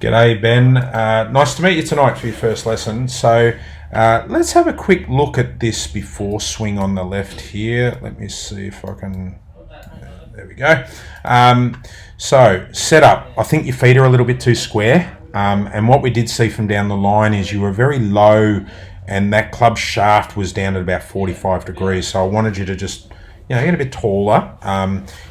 G'day, Ben. Nice to meet you tonight for your first lesson. So let's have a quick look at this before swing on the left here. Let me see if I can... there we go. So setup. I think your feet are a little bit too square. And what we did see from down the line is you were very low and that club shaft was down at about 45 degrees. So I wanted you to just, get a bit taller.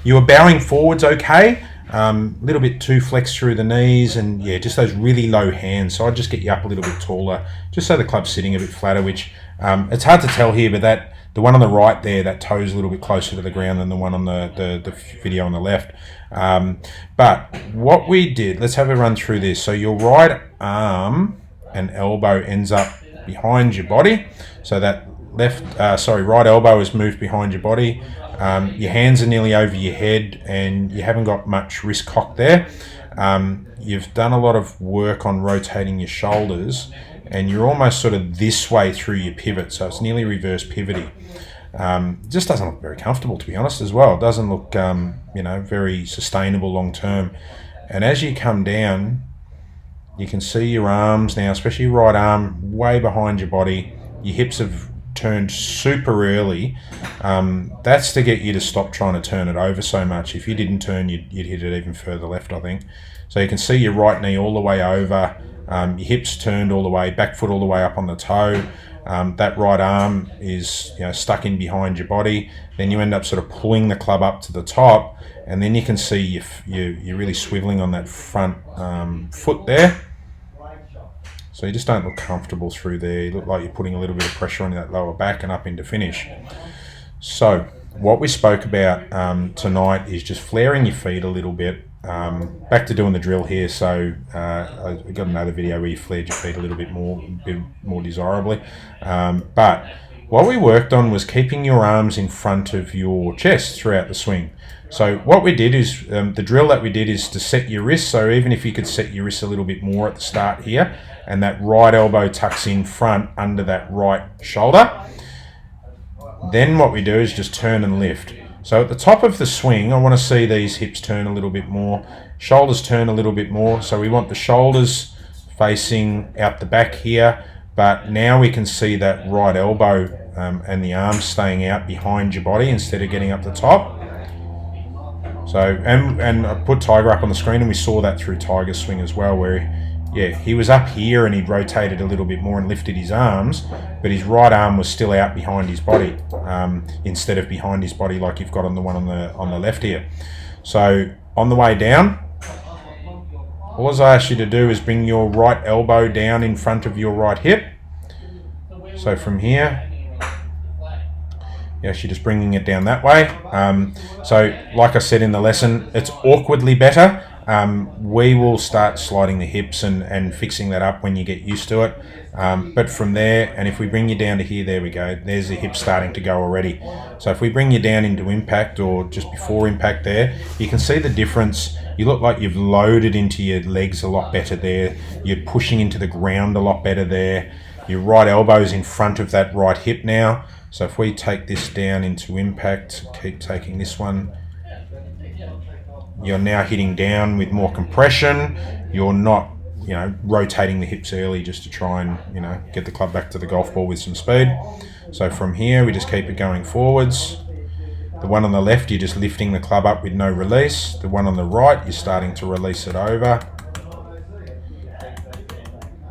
You were bowing forwards okay. Little bit too flexed through the knees and just those really low hands. So I'd just get you up a little bit taller, just so the club's sitting a bit flatter, which it's hard to tell here, but the one on the right there, that toe's a little bit closer to the ground than the one on the video on the left. But what we did, let's have a run through this. So your right arm and elbow ends up behind your body. So that right elbow is moved behind your body. Your hands are nearly over your head and you haven't got much wrist cock there. You've done a lot of work on rotating your shoulders and you're almost sort of this way through your pivot. So it's nearly reverse pivoting. Just doesn't look very comfortable, to be honest, as well. It doesn't look, very sustainable long term. And as you come down, you can see your arms now, especially your right arm, way behind your body. Your hips have turned super early. That's to get you to stop trying to turn it over so much. If you didn't turn, you'd hit it even further left, I think. So you can see your right knee all the way over, your hips turned all the way, back foot all the way up on the toe. That right arm is stuck in behind your body. Then you end up sort of pulling the club up to the top, and then you can see you're really swiveling on that front foot there. So you just don't look comfortable through there. You look like you're putting a little bit of pressure on that lower back and up into finish. So what we spoke about tonight is just flaring your feet a little bit. Back to doing the drill here. So I got another video where you flared your feet a little bit more desirably. But what we worked on was keeping your arms in front of your chest throughout the swing. So what we did is, the drill that we did is to set your wrists. So even if you could set your wrists a little bit more at the start here, and that right elbow tucks in front under that right shoulder, then what we do is just turn and lift. So at the top of the swing, I want to see these hips turn a little bit more, shoulders turn a little bit more. So we want the shoulders facing out the back here, but now we can see that right elbow and the arms staying out behind your body instead of getting up the top. So, and I put Tiger up on the screen and we saw that through Tiger's swing as well, where he was up here and he'd rotated a little bit more and lifted his arms, but his right arm was still out behind his body instead of behind his body like you've got on the one on the left here. So on the way down, all I ask you to do is bring your right elbow down in front of your right hip. So from here, you're just bringing it down that way. So like I said in the lesson, it's awkwardly better. We will start sliding the hips and fixing that up when you get used to it. But from there, and if we bring you down to here, there we go. There's the hips starting to go already. So if we bring you down into impact or just before impact there, you can see the difference. You look like you've loaded into your legs a lot better there. You're pushing into the ground a lot better there. Your right elbow's in front of that right hip now. So if we take this down into impact, keep taking this one, you're now hitting down with more compression. You're not, rotating the hips early just to try and, get the club back to the golf ball with some speed. So from here, we just keep it going forwards. The one on the left, you're just lifting the club up with no release. The one on the right, you're starting to release it over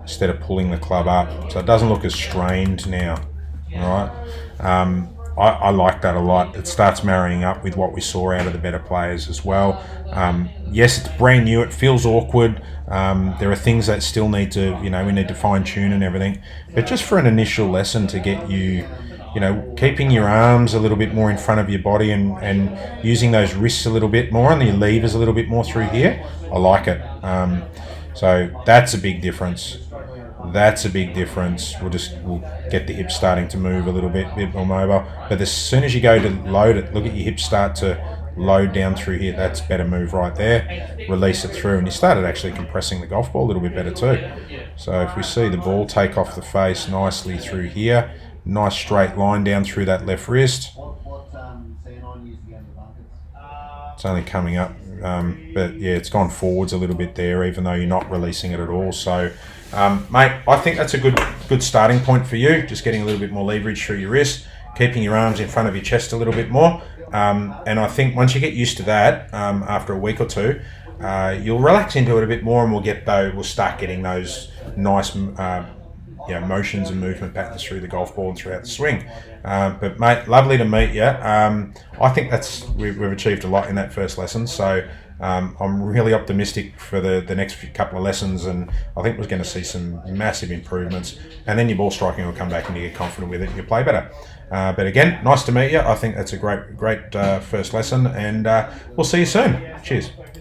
instead of pulling the club up. So it doesn't look as strained now, all right? I like that a lot. It starts marrying up with what we saw out of the better players as well. Yes, it's brand new. It feels awkward. There are things that still need to, we need to fine tune and everything. But just for an initial lesson to get you, keeping your arms a little bit more in front of your body and using those wrists a little bit more and your levers a little bit more through here, I like it. So that's a big difference. That's a big difference. We'll get the hips starting to move a little bit more mobile. But as soon as you go to load it, look at your hips start to load down through here. That's a better move right there. Release it through, and you started actually compressing the golf ball a little bit better too. So if we see the ball take off the face nicely through here, nice straight line down through that left wrist. It's only coming up but yeah, it's gone forwards a little bit there, even though you're not releasing it at all. So, mate, I think that's a good starting point for you. Just getting a little bit more leverage through your wrist, keeping your arms in front of your chest a little bit more. And I think once you get used to that, after a week or two, you'll relax into it a bit more, and we'll start getting those nice motions and movement patterns through the golf ball and throughout the swing. But mate, lovely to meet you. I think we've achieved a lot in that first lesson, so I'm really optimistic for the next couple of lessons, and I think we're going to see some massive improvements, and then your ball striking will come back and you get confident with it and you play better. But again, nice to meet you. I think that's a great first lesson, and we'll see you soon. Cheers.